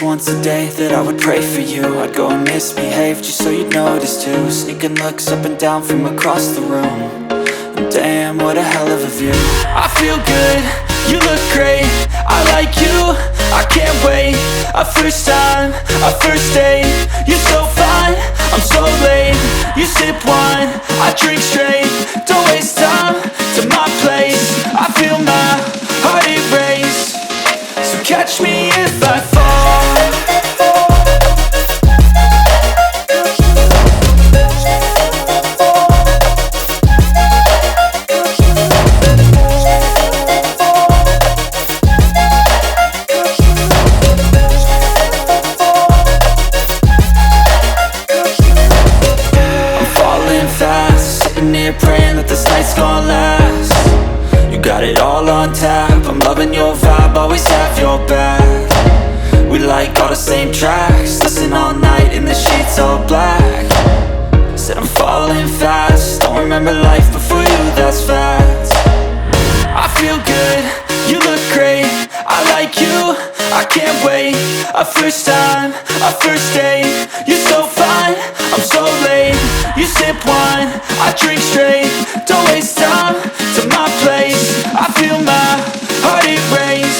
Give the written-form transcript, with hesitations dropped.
once a day that I would pray for you. I'd go and misbehave just so you'd notice too. Sneaking looks up and down from across the room. And damn, what a hell of a view. I feel good, you look great, I like you, I can't wait. A first time, a first date, you're so fine, I'm so late. You sip wine, I drink straight. Don't waste time to my place. I feel my heart erase. So catch me if I fall. Praying that this night's gonna last. You got it all on tap, I'm loving your vibe, always have your back. We like all the same tracks, listen all night in the sheets all black. Said I'm falling fast, don't remember life before you, that's fact. I feel good, you look great, I like you, I can't wait. A first time, a first date, you're so fine, I'm so late. You sip wine, I drink straight.